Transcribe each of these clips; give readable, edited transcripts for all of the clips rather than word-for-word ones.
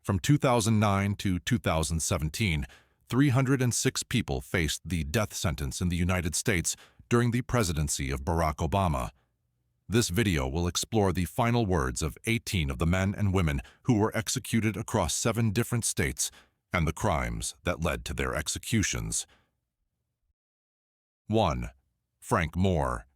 From 2009 to 2017, 306 people faced the death sentence in the United States during the presidency of Barack Obama. This video will explore the final words of 18 of the men and women who were executed across 7 different states and the crimes that led to their executions. 1. Frank Moore.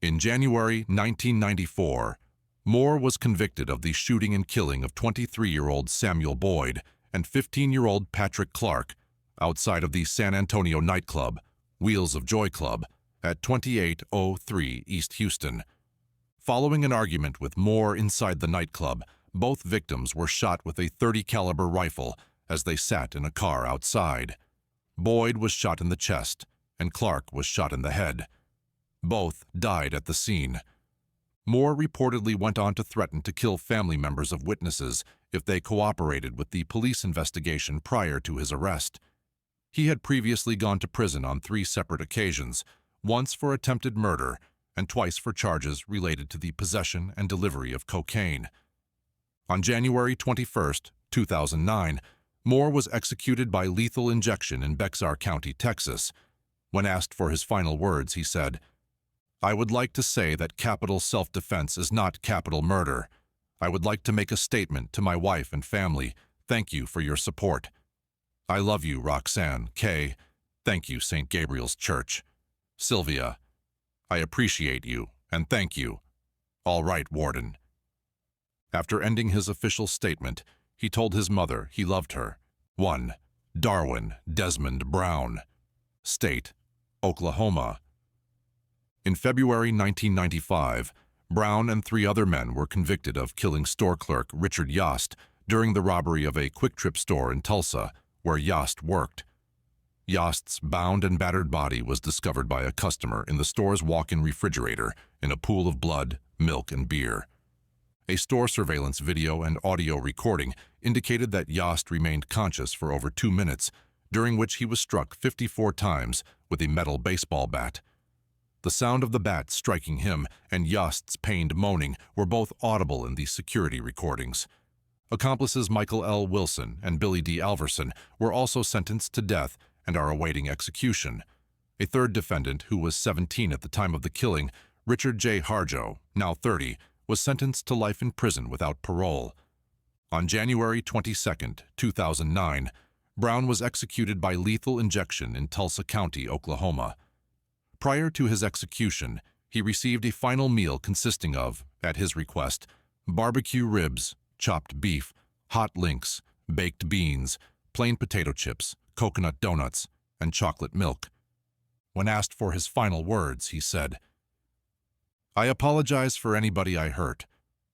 In January 1994, Moore was convicted of the shooting and killing of 23-year-old Samuel Boyd and 15-year-old Patrick Clark outside of the San Antonio nightclub, Wheels of Joy Club, at 2803 East Houston. Following an argument with Moore inside the nightclub, both victims were shot with a .30 caliber rifle as they sat in a car outside. Boyd was shot in the chest, and Clark was shot in the head. Both died at the scene. Moore reportedly went on to threaten to kill family members of witnesses if they cooperated with the police investigation prior to his arrest. He had previously gone to prison on 3 separate occasions, once for attempted murder and twice for charges related to the possession and delivery of cocaine. On January 21, 2009, Moore was executed by lethal injection in Bexar County, Texas. When asked for his final words, he said, "I would like to say that capital self-defense is not capital murder. I would like to make a statement to my wife and family. Thank you for your support. I love you, Roxanne K. Thank you, St. Gabriel's Church. Sylvia, I appreciate you and thank you. All right, Warden." After ending his official statement, he told his mother he loved her. 1. Darwin Desmond Brown. State, Oklahoma. In February 1995, Brown and 3 other men were convicted of killing store clerk Richard Yost during the robbery of a Quick Trip store in Tulsa, where Yost worked. Yost's bound and battered body was discovered by a customer in the store's walk-in refrigerator in a pool of blood, milk, and beer. A store surveillance video and audio recording indicated that Yost remained conscious for over 2 minutes, during which he was struck 54 times with a metal baseball bat. The sound of the bat striking him and Yost's pained moaning were both audible in the security recordings. Accomplices Michael L. Wilson and Billy D. Alverson were also sentenced to death and are awaiting execution. A third defendant, who was 17 at the time of the killing, Richard J. Harjo, now 30, was sentenced to life in prison without parole. On January 22, 2009, Brown was executed by lethal injection in Tulsa County, Oklahoma. Prior to his execution, he received a final meal consisting of, at his request, barbecue ribs, chopped beef, hot links, baked beans, plain potato chips, coconut donuts, and chocolate milk. When asked for his final words, he said, "I apologize for anybody I hurt.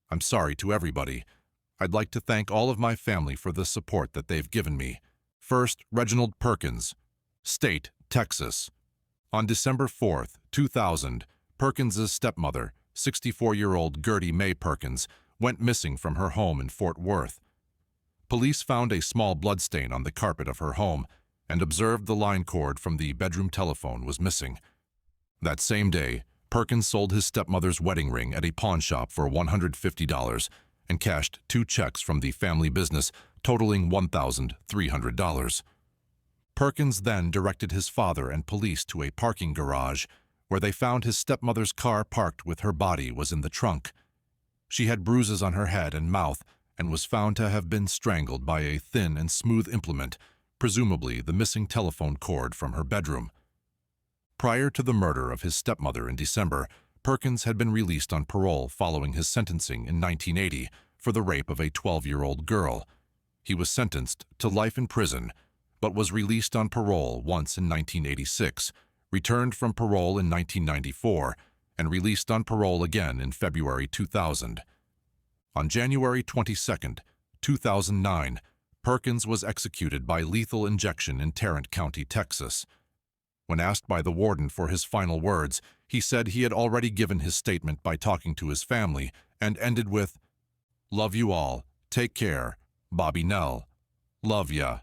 I'm sorry to everybody. I'd like to thank all of my family for the support that they've given me. First, Reginald Perkins, State, Texas. On December 4, 2000, Perkins's stepmother, 64-year-old Gertie Mae Perkins, went missing from her home in Fort Worth. Police found a small bloodstain on the carpet of her home and observed the line cord from the bedroom telephone was missing. That same day, Perkins sold his stepmother's wedding ring at a pawn shop for $150 and cashed 2 checks from the family business totaling $1,300. Perkins then directed his father and police to a parking garage where they found his stepmother's car parked with her body was in the trunk. She had bruises on her head and mouth and was found to have been strangled by a thin and smooth implement, presumably the missing telephone cord from her bedroom. Prior to the murder of his stepmother in December, Perkins had been released on parole following his sentencing in 1980 for the rape of a 12-year-old girl. He was sentenced to life in prison, but was released on parole once in 1986, returned from parole in 1994, and released on parole again in February 2000. On January 22, 2009, Perkins was executed by lethal injection in Tarrant County, Texas. When asked by the warden for his final words, he said he had already given his statement by talking to his family and ended with, "Love you all. Take care. Bobby Nell. Love ya."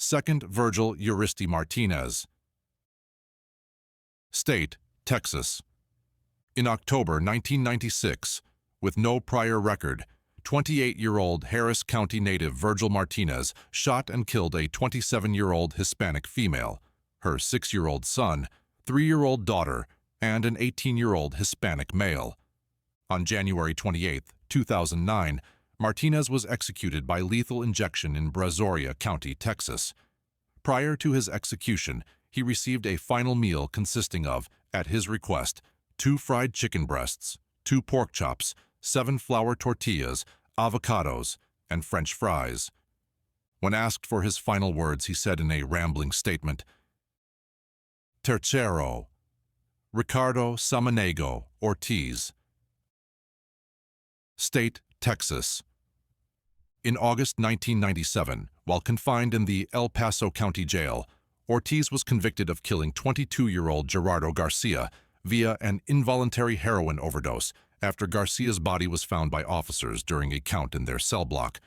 Second, Virgil Uristi Martinez. State, Texas. In October 1996, with no prior record, 28-year-old Harris County native Virgil Martinez shot and killed a 27-year-old Hispanic female, her 6-year-old son, 3-year-old daughter, and an 18-year-old Hispanic male. On January 28, 2009, Martinez was executed by lethal injection in Brazoria County, Texas. Prior to his execution, he received a final meal consisting of, at his request, 2 fried chicken breasts, 2 pork chops, 7 flour tortillas, avocados, and French fries. When asked for his final words, he said in a rambling statement, Tercero, Ricardo Samaniego Ortiz. State, Texas. In August 1997, while confined in the El Paso County Jail, Ortiz was convicted of killing 22-year-old Gerardo Garcia via an involuntary heroin overdose after Garcia's body was found by officers during a count in their cell block.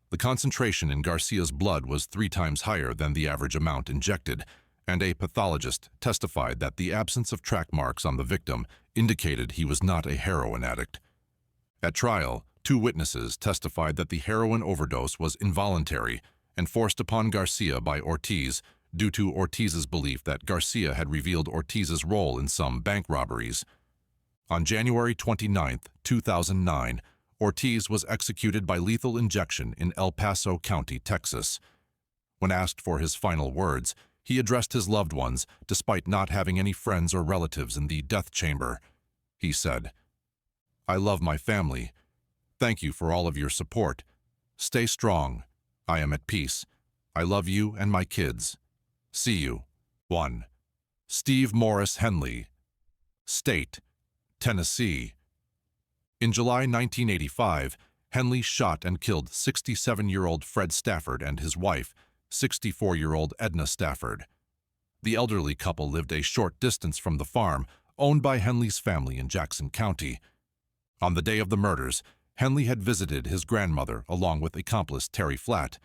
The concentration in Garcia's blood was 3 times higher than the average amount injected, and a pathologist testified that the absence of track marks on the victim indicated he was not a heroin addict. At trial, 2 witnesses testified that the heroin overdose was involuntary and forced upon Garcia by Ortiz due to Ortiz's belief that Garcia had revealed Ortiz's role in some bank robberies. On January 29, 2009, Ortiz was executed by lethal injection in El Paso County, Texas. When asked for his final words, he addressed his loved ones despite not having any friends or relatives in the death chamber. He said, "I love my family. Thank you for all of your support. Stay strong. I am at peace. I love you and my kids. See you." 1. Steve Morris Henley. State, Tennessee. In July 1985, Henley shot and killed 67-year-old Fred Stafford and his wife, 64-year-old Edna Stafford. The elderly couple lived a short distance from the farm owned by Henley's family in Jackson County. On the day of the murders, Henley had visited his grandmother along with accomplice Terry Flatt.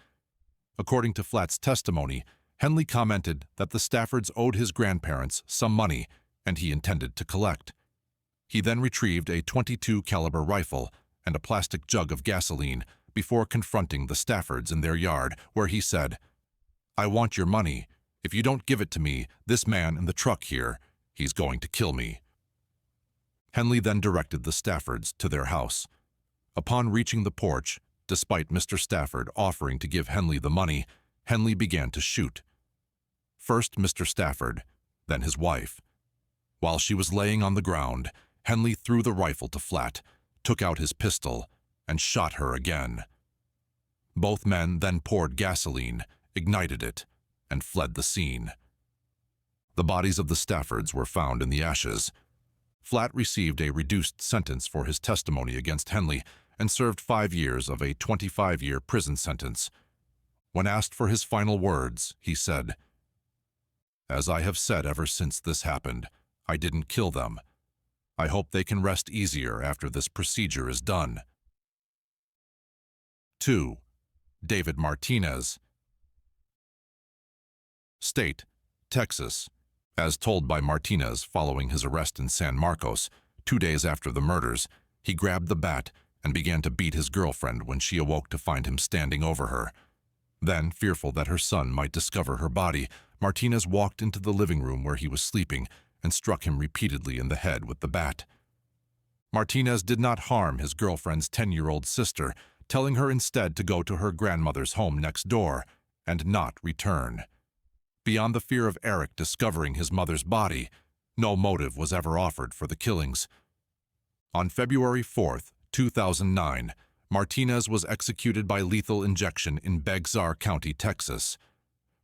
According to Flatt's testimony, Henley commented that the Staffords owed his grandparents some money and he intended to collect. He then retrieved a .22 caliber rifle and a plastic jug of gasoline before confronting the Staffords in their yard, where he said, "I want your money. If you don't give it to me, this man in the truck here, he's going to kill me." Henley then directed the Staffords to their house. Upon reaching the porch, despite Mr. Stafford offering to give Henley the money, Henley began to shoot. First Mr. Stafford, then his wife. While she was laying on the ground, Henley threw the rifle to Flatt, took out his pistol, and shot her again. Both men then poured gasoline, ignited it, and fled the scene. The bodies of the Staffords were found in the ashes. Flatt received a reduced sentence for his testimony against Henley and served 5 years of a 25-year prison sentence. When asked for his final words, he said, "As I have said ever since this happened, I didn't kill them. I hope they can rest easier after this procedure is done." 2. David Martinez. State, Texas. As told by Martinez following his arrest in San Marcos, 2 days after the murders, he grabbed the bat and began to beat his girlfriend when she awoke to find him standing over her. Then, fearful that her son might discover her body, Martinez walked into the living room where he was sleeping and struck him repeatedly in the head with the bat. Martinez did not harm his girlfriend's 10-year-old sister, telling her instead to go to her grandmother's home next door and not return. Beyond the fear of Eric discovering his mother's body, no motive was ever offered for the killings. On February 4, 2009, Martinez was executed by lethal injection in Bexar County, Texas.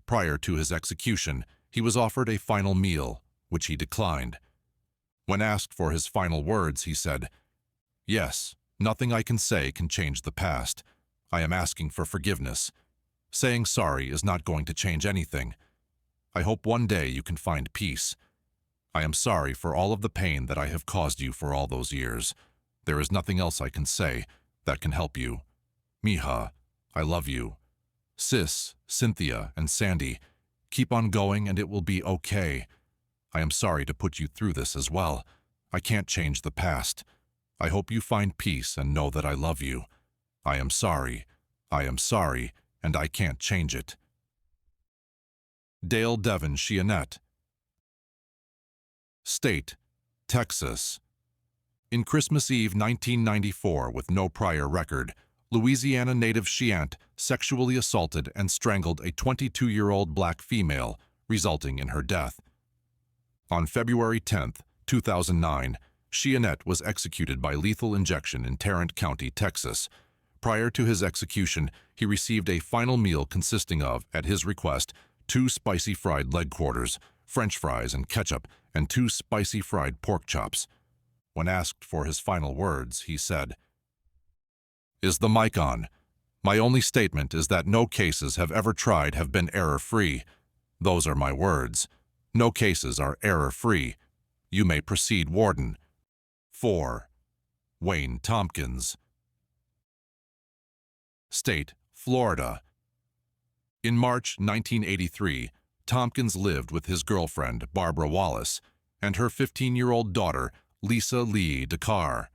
Prior to his execution, he was offered a final meal, which he declined. When asked for his final words, he said, "Yes, nothing I can say can change the past. I am asking for forgiveness. Saying sorry is not going to change anything. I hope one day you can find peace. I am sorry for all of the pain that I have caused you for all those years. There is nothing else I can say that can help you. Mija, I love you. Sis, Cynthia, and Sandy, keep on going and it will be okay. I am sorry to put you through this as well. I can't change the past. I hope you find peace and know that I love you. I am sorry. I am sorry, and I can't change it. Dale Devon Chionette. State, Texas. In Christmas Eve 1994, with no prior record, Louisiana native Chionette sexually assaulted and strangled a 22-year-old black female, resulting in her death. On February 10, 2009, Chionette was executed by lethal injection in Tarrant County, Texas. Prior to his execution, he received a final meal consisting of, at his request, 2 spicy fried leg quarters, French fries and ketchup, and 2 spicy fried pork chops. When asked for his final words, he said, "Is the mic on? My only statement is that no cases have ever tried have been error-free. Those are my words. No cases are error-free. You may proceed, Warden." 4. Wayne Tompkins. State, Florida. In March 1983, Tompkins lived with his girlfriend, Barbara Wallace, and her 15-year-old daughter, Lisa Lee DeCarr.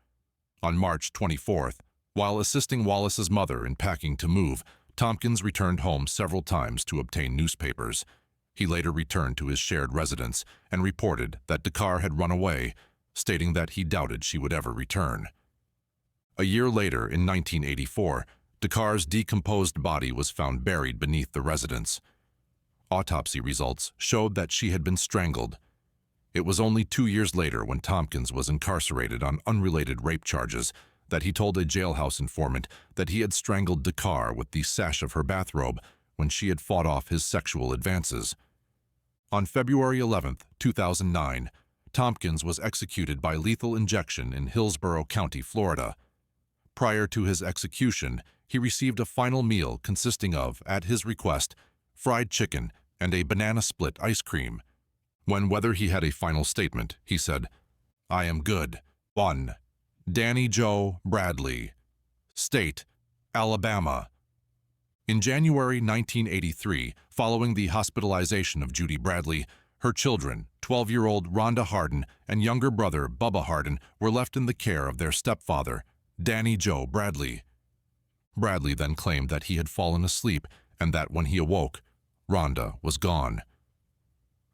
On March 24th, while assisting Wallace's mother in packing to move, Tompkins returned home several times to obtain newspapers. He later returned to his shared residence and reported that DeCarr had run away, stating that he doubted she would ever return. A year later, in 1984, DeCarr's decomposed body was found buried beneath the residence. Autopsy results showed that she had been strangled. It was only 2 years later, when Tompkins was incarcerated on unrelated rape charges, that he told a jailhouse informant that he had strangled DeCarr with the sash of her bathrobe when she had fought off his sexual advances. On February 11, 2009, Tompkins was executed by lethal injection in Hillsborough County, Florida. Prior to his execution, he received a final meal consisting of, at his request, fried chicken and a banana split ice cream. When whether he had a final statement, he said, "I am good." 1. Danny Joe Bradley. State, Alabama. In January 1983, following the hospitalization of Judy Bradley, her children, 12-year-old Rhonda Harden and younger brother Bubba Harden, were left in the care of their stepfather, Danny Joe Bradley. Bradley then claimed that he had fallen asleep and that when he awoke, Rhonda was gone.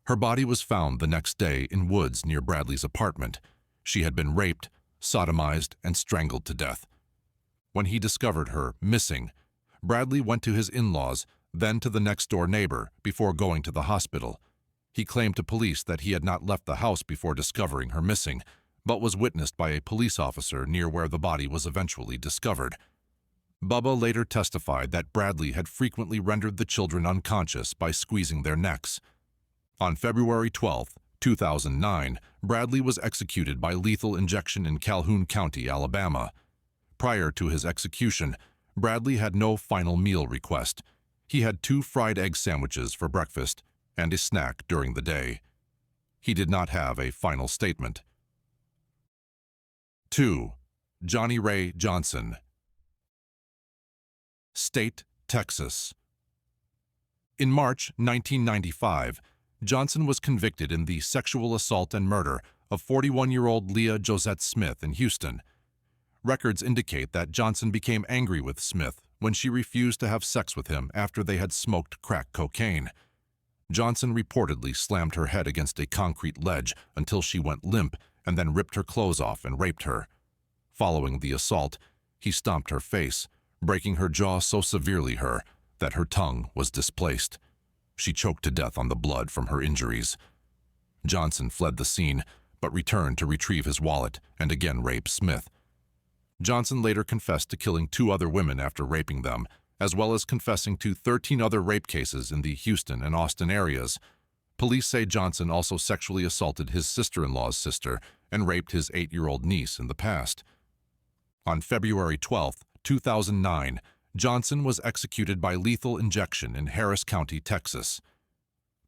Her body was found the next day in woods near Bradley's apartment. She had been raped, sodomized, and strangled to death. When he discovered her missing, Bradley went to his in-laws, then to the next-door neighbor, before going to the hospital. He claimed to police that he had not left the house before discovering her missing, but was witnessed by a police officer near where the body was eventually discovered. Bubba later testified that Bradley had frequently rendered the children unconscious by squeezing their necks. On February 12, 2009, Bradley was executed by lethal injection in Calhoun County, Alabama. Prior to his execution, Bradley had no final meal request. He had 2 fried egg sandwiches for breakfast and a snack during the day. He did not have a final statement. 2. Johnny Ray Johnson. State, Texas. In March 1995, Johnson was convicted in the sexual assault and murder of 41-year-old Leah Josette Smith in Houston. Records indicate that Johnson became angry with Smith when she refused to have sex with him after they had smoked crack cocaine. Johnson reportedly slammed her head against a concrete ledge until she went limp and then ripped her clothes off and raped her. Following the assault, he stomped her face, breaking her jaw so severely that her tongue was displaced. She choked to death on the blood from her injuries. Johnson fled the scene, but returned to retrieve his wallet and again raped Smith. Johnson later confessed to killing 2 other women after raping them, as well as confessing to 13 other rape cases in the Houston and Austin areas. Police say Johnson also sexually assaulted his sister-in-law's sister and raped his 8-year-old niece in the past. On February 12, 2009, Johnson was executed by lethal injection in Harris County, Texas.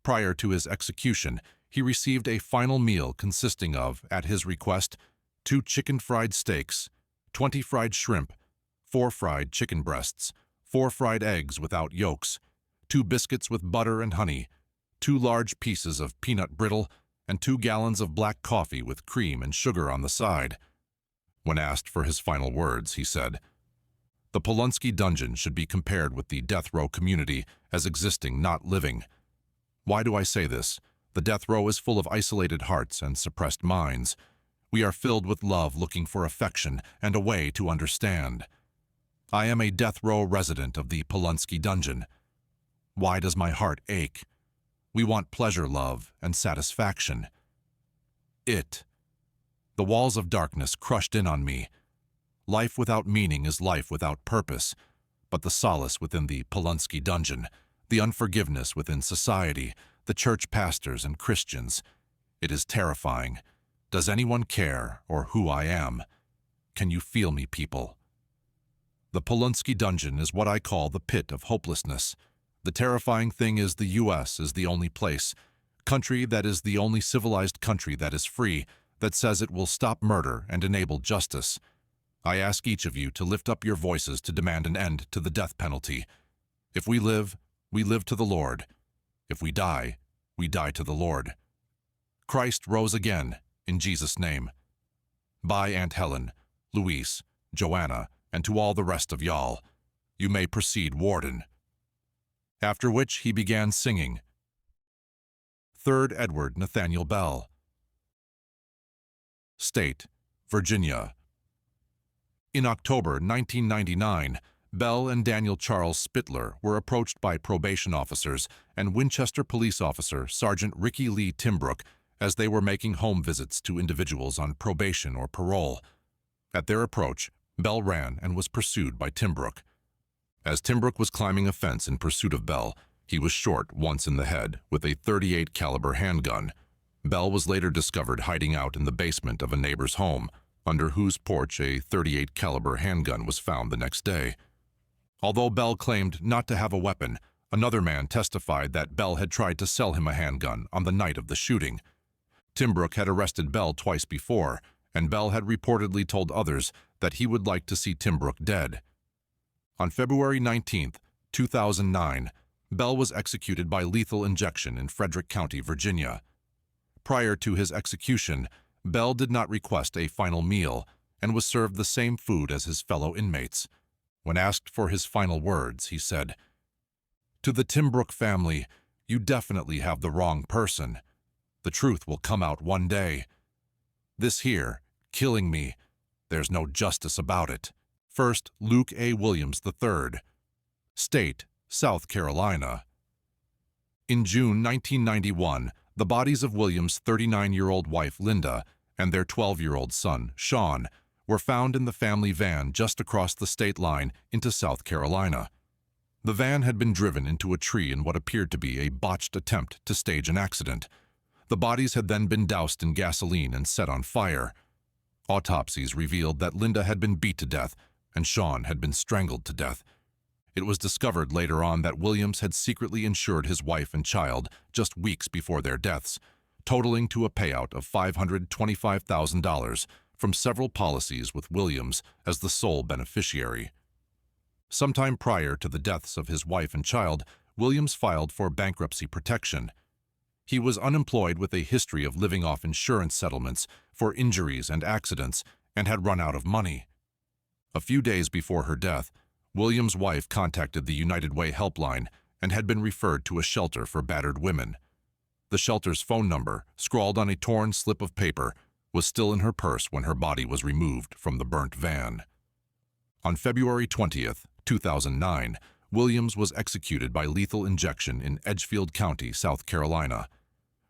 Prior to his execution, he received a final meal consisting of, at his request, 2 chicken fried steaks, 20 fried shrimp, 4 fried chicken breasts, 4 fried eggs without yolks, 2 biscuits with butter and honey, 2 large pieces of peanut brittle, and 2 gallons of black coffee with cream and sugar on the side. When asked for his final words, he said, The Polunsky dungeon should be compared with the death row community as existing, not living. Why do I say this? The death row is full of isolated hearts and suppressed minds. We are filled with love, looking for affection and a way to understand. I am a death row resident of the Polunsky dungeon. Why does my heart ache? We want pleasure, love, and satisfaction. The walls of darkness crushed in on me. Life without meaning is life without purpose, but the solace within the Polunsky dungeon, the unforgiveness within society, the church pastors and Christians, it is terrifying. Does anyone care or who I am? Can you feel me, people? The Polunsky dungeon is what I call the pit of hopelessness. The terrifying thing is the U.S. is the only country that is the only civilized country that is free, that says it will stop murder and enable justice. I ask each of you to lift up your voices to demand an end to the death penalty. If we live to the Lord. If we die to the Lord. Christ rose again, in Jesus' name. Bye, Aunt Helen, Luis, Joanna, and to all the rest of y'all. You may proceed, Warden. After which he began singing. 3rd Edward Nathaniel Bell. State, Virginia. In October 1999, Bell and Daniel Charles Spittler were approached by probation officers and Winchester police officer Sergeant Ricky Lee Timbrook as they were making home visits to individuals on probation or parole. At their approach, Bell ran and was pursued by Timbrook. As Timbrook was climbing a fence in pursuit of Bell, he was shot once in the head with a .38 caliber handgun. Bell was later discovered hiding out in the basement of a neighbor's home, under whose porch a .38 caliber handgun was found the next day. Although Bell claimed not to have a weapon, another man testified that Bell had tried to sell him a handgun on the night of the shooting. Timbrook had arrested Bell twice before, and Bell had reportedly told others that he would like to see Timbrook dead. On February 19, 2009, Bell was executed by lethal injection in Frederick County, Virginia. Prior to his execution, Bell did not request a final meal and was served the same food as his fellow inmates. When asked for his final words, he said, "To the Timbrook family, you definitely have the wrong person. The truth will come out one day. This here, killing me, there's no justice about it." First, Luke A. Williams III. State, South Carolina. In June 1991, the bodies of Williams' 39-year-old wife, Linda, and their 12-year-old son, Sean, were found in the family van just across the state line into South Carolina. The van had been driven into a tree in what appeared to be a botched attempt to stage an accident. The bodies had then been doused in gasoline and set on fire. Autopsies revealed that Linda had been beat to death and Sean had been strangled to death. It was discovered later on that Williams had secretly insured his wife and child just weeks before their deaths, totaling to a payout of $525,000 from several policies with Williams as the sole beneficiary. Sometime prior to the deaths of his wife and child, Williams filed for bankruptcy protection. He was unemployed with a history of living off insurance settlements for injuries and accidents and had run out of money. A few days before her death, Williams' wife contacted the United Way helpline and had been referred to a shelter for battered women. The shelter's phone number, scrawled on a torn slip of paper, was still in her purse when her body was removed from the burnt van. On February 20, 2009, Williams was executed by lethal injection in Edgefield County, South Carolina.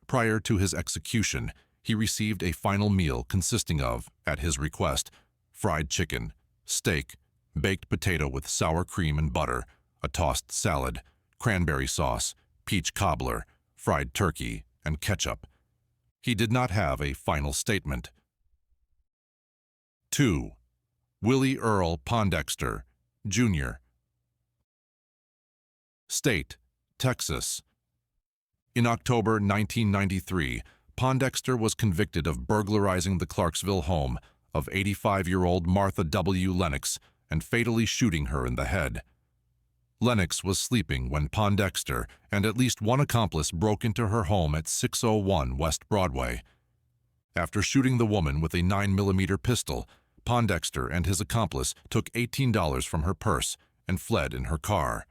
Prior to his execution, he received a final meal consisting of, at his request, fried chicken, steak, baked potato with sour cream and butter, a tossed salad, cranberry sauce, peach cobbler, fried turkey, and ketchup. He did not have a final statement. 2. Willie Earl Pondexter, Jr. State, Texas. In October 1993, Pondexter was convicted of burglarizing the Clarksville home of 85-year-old Martha W. Lennox and fatally shooting her in the head. Lennox was sleeping when Pondexter and at least one accomplice broke into her home at 601 West Broadway. After shooting the woman with a 9mm pistol, Pondexter and his accomplice took $18 from her purse and fled in her car.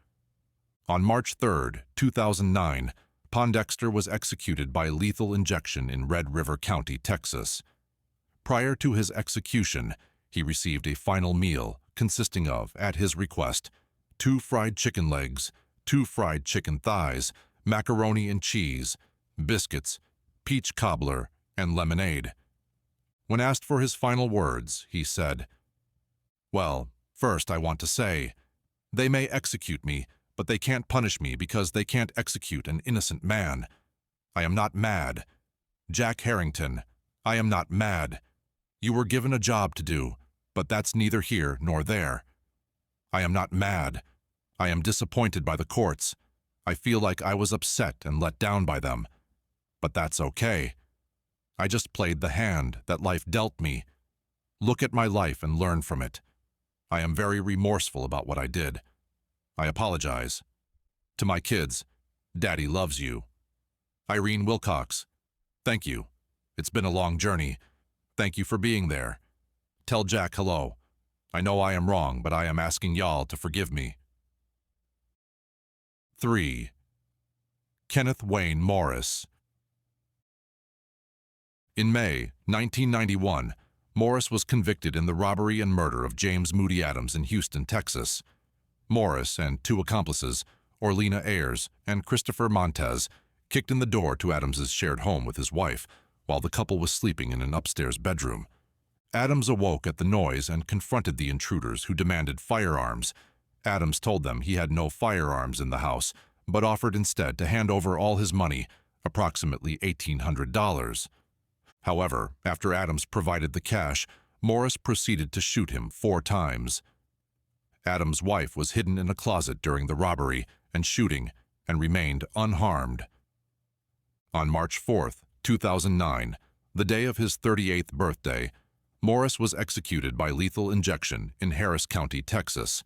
On March 3, 2009, Pondexter was executed by lethal injection in Red River County, Texas. Prior to his execution, he received a final meal consisting of, at his request, 2 fried chicken legs, 2 fried chicken thighs, macaroni and cheese, biscuits, peach cobbler, and lemonade. When asked for his final words, he said, "Well, first I want to say, they may execute me, but they can't punish me because they can't execute an innocent man. I am not mad. Jack Harrington, I am not mad. You were given a job to do, but that's neither here nor there. I am not mad. I am disappointed by the courts. I feel like I was upset and let down by them. But that's okay. I just played the hand that life dealt me. Look at my life and learn from it. I am very remorseful about what I did. I apologize. To my kids, Daddy loves you. Irene Wilcox, thank you. It's been a long journey. Thank you for being there. Tell Jack hello. I know I am wrong, but I am asking y'all to forgive me." 3. Kenneth Wayne Morris. In May 1991, Morris was convicted in the robbery and murder of James Moody Adams in Houston, Texas. Morris and 2 accomplices, Orlena Ayers and Christopher Montez, kicked in the door to Adams's shared home with his wife, while the couple was sleeping in an upstairs bedroom. Adams awoke at the noise and confronted the intruders, who demanded firearms. Adams told them he had no firearms in the house, but offered instead to hand over all his money, approximately $1,800. However, after Adams provided the cash, Morris proceeded to shoot him 4 times. Adams' wife was hidden in a closet during the robbery and shooting and remained unharmed. On March 4, 2009, the day of his 38th birthday, Morris was executed by lethal injection in Harris County, Texas.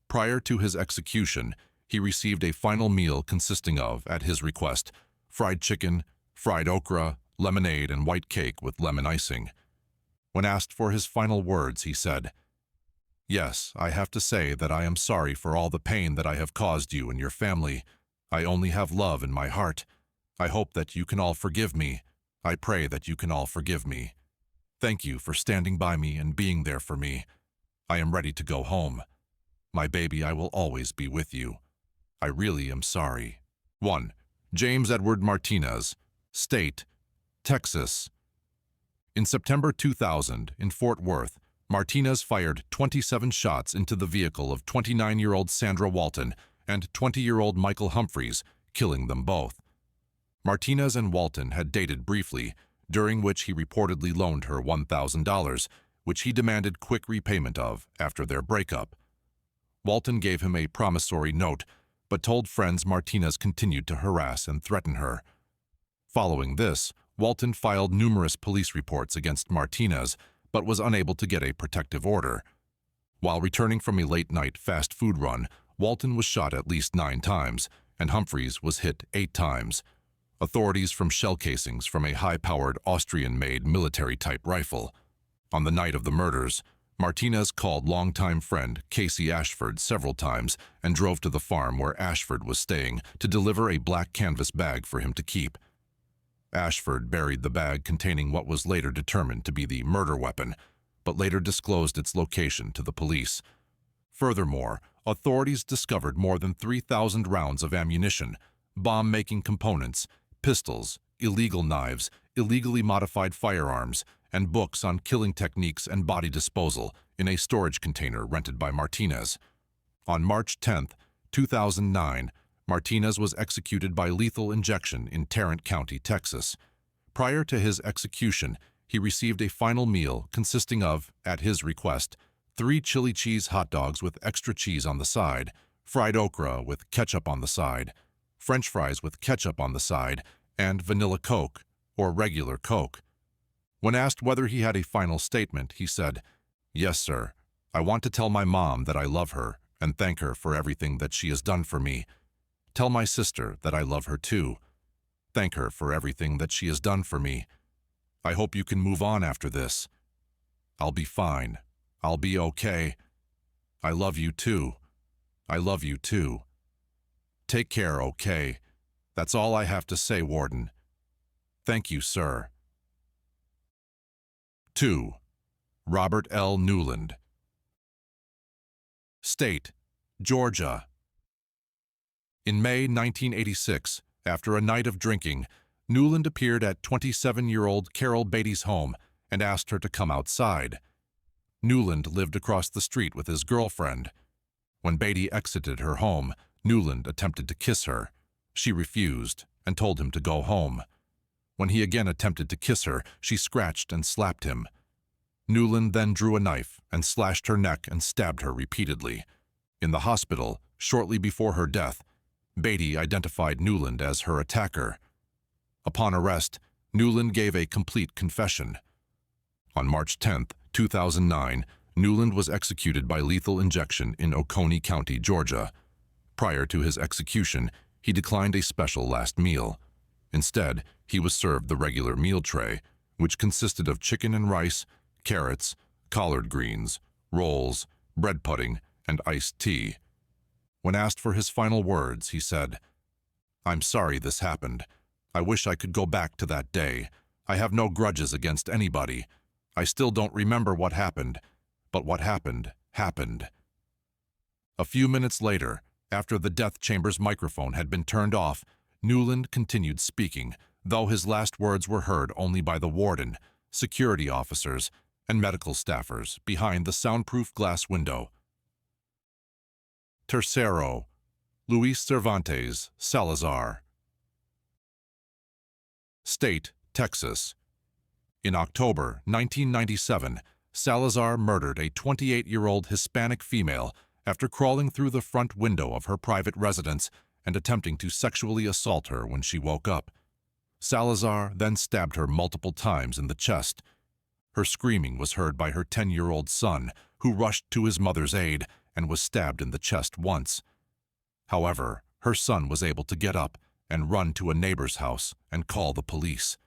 Prior to his execution, he received a final meal consisting of, at his request, fried chicken, fried okra, lemonade, and white cake with lemon icing. When asked for his final words, he said, "Yes, I have to say that I am sorry for all the pain that I have caused you and your family. I only have love in my heart. I hope that you can all forgive me. I pray that you can all forgive me. Thank you for standing by me and being there for me. I am ready to go home. My baby, I will always be with you. I really am sorry." 1. James Edward Martinez, State, Texas. In September 2000, in Fort Worth, Martinez fired 27 shots into the vehicle of 29-year-old Sandra Walton and 20-year-old Michael Humphreys, killing them both. Martinez and Walton had dated briefly, during which he reportedly loaned her $1,000, which he demanded quick repayment of after their breakup. Walton gave him a promissory note, but told friends Martinez continued to harass and threaten her. Following this, Walton filed numerous police reports against Martinez, but was unable to get a protective order. While returning from a late-night fast food run, Walton was shot at least 9 times, and Humphreys was hit 8 times. Authorities from shell casings from a high-powered Austrian-made military-type rifle. On the night of the murders, Martinez called longtime friend Casey Ashford several times and drove to the farm where Ashford was staying to deliver a black canvas bag for him to keep. Ashford buried the bag containing what was later determined to be the murder weapon, but later disclosed its location to the police. Furthermore, authorities discovered more than 3,000 rounds of ammunition, bomb-making components, pistols, illegal knives, illegally modified firearms, and books on killing techniques and body disposal in a storage container rented by Martinez. On March 10, 2009, Martinez was executed by lethal injection in Tarrant County, Texas. Prior to his execution, he received a final meal consisting of, at his request, 3 chili cheese hot dogs with extra cheese on the side, fried okra with ketchup on the side, French fries with ketchup on the side, and vanilla Coke, or regular Coke. When asked whether he had a final statement, he said, "Yes, sir. I want to tell my mom that I love her and thank her for everything that she has done for me. Tell my sister that I love her too. Thank her for everything that she has done for me. I hope you can move on after this. I'll be fine. I'll be okay. I love you too. I love you too. Take care, okay? That's all I have to say, Warden. Thank you, sir. 2. Robert L. Newland. State, Georgia. In May 1986, after a night of drinking, Newland appeared at 27-year-old Carol Beatty's home and asked her to come outside. Newland lived across the street with his girlfriend. When Beatty exited her home, Newland attempted to kiss her. She refused and told him to go home. When he again attempted to kiss her, she scratched and slapped him. Newland then drew a knife and slashed her neck and stabbed her repeatedly. In the hospital, shortly before her death, Beatty identified Newland as her attacker. Upon arrest, Newland gave a complete confession. On March 10, 2009, Newland was executed by lethal injection in Oconee County, Georgia. Prior to his execution, he declined a special last meal. Instead, he was served the regular meal tray, which consisted of chicken and rice, carrots, collard greens, rolls, bread pudding, and iced tea. When asked for his final words, he said, "I'm sorry this happened. I wish I could go back to that day. I have no grudges against anybody. I still don't remember what happened, but what happened, happened." A few minutes later, after the death chamber's microphone had been turned off, Newland continued speaking, though his last words were heard only by the warden, security officers, and medical staffers behind the soundproof glass window. Tercero, Luis Cervantes Salazar. State, Texas. In October 1997, Salazar murdered a 28-year-old Hispanic female after crawling through the front window of her private residence and attempting to sexually assault her when she woke up. Salazar then stabbed her multiple times in the chest. Her screaming was heard by her 10-year-old son, who rushed to his mother's aid and was stabbed in the chest once. However, her son was able to get up and run to a neighbor's house and call the police.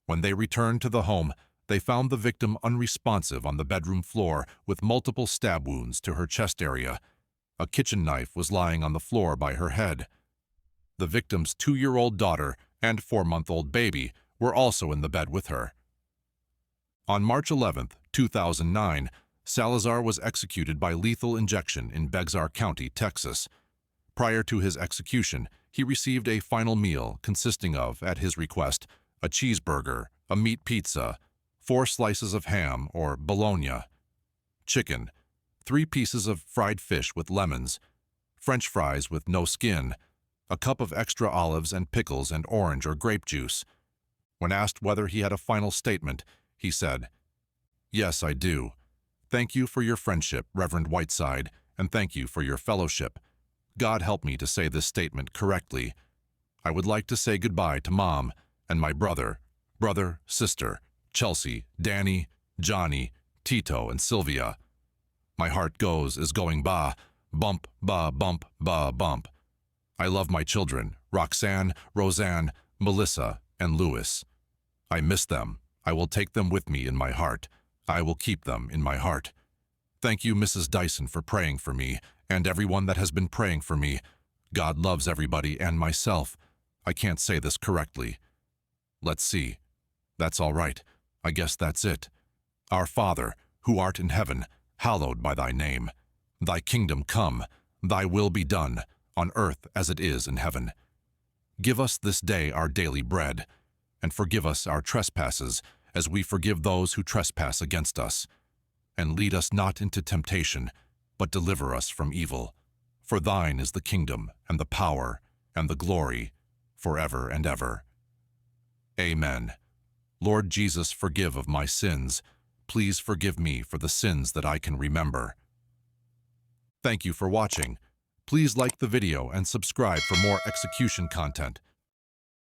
When they returned to the home, they found the victim unresponsive on the bedroom floor with multiple stab wounds to her chest area. A kitchen knife was lying on the floor by her head. The victim's 2-year-old daughter and 4-month-old baby were also in the bed with her. On March 11, 2009, Salazar was executed by lethal injection in Bexar County, Texas. Prior to his execution, he received a final meal consisting of, at his request, a cheeseburger, a meat pizza, 4 slices of ham or bologna, chicken, 3 pieces of fried fish with lemons, French fries with no skin, a cup of extra olives and pickles and orange or grape juice. When asked whether he had a final statement, he said, "Yes, I do. Thank you for your friendship, Reverend Whiteside, and thank you for your fellowship. God help me to say this statement correctly. I would like to say goodbye to Mom and my brother, sister, Chelsea, Danny, Johnny, Tito, and Sylvia. My heart is going ba, bump, ba, bump, ba, bump. I love my children, Roxanne, Roseanne, Melissa, and Louis. I miss them. I will take them with me in my heart. I will keep them in my heart. Thank you, Mrs. Dyson, for praying for me, and everyone that has been praying for me. God loves everybody and myself. I can't say this correctly. Let's see. That's all right. I guess that's it. Our Father, who art in heaven, hallowed by thy name. Thy kingdom come, thy will be done, on earth as it is in heaven. Give us this day our daily bread, and forgive us our trespasses, as we forgive those who trespass against us. And lead us not into temptation, but deliver us from evil. For thine is the kingdom, and the power, and the glory, forever and ever. Amen. Lord Jesus, forgive of my sins. Please forgive me for the sins that I can remember. Thank you for watching. Please like the video and subscribe for more execution content.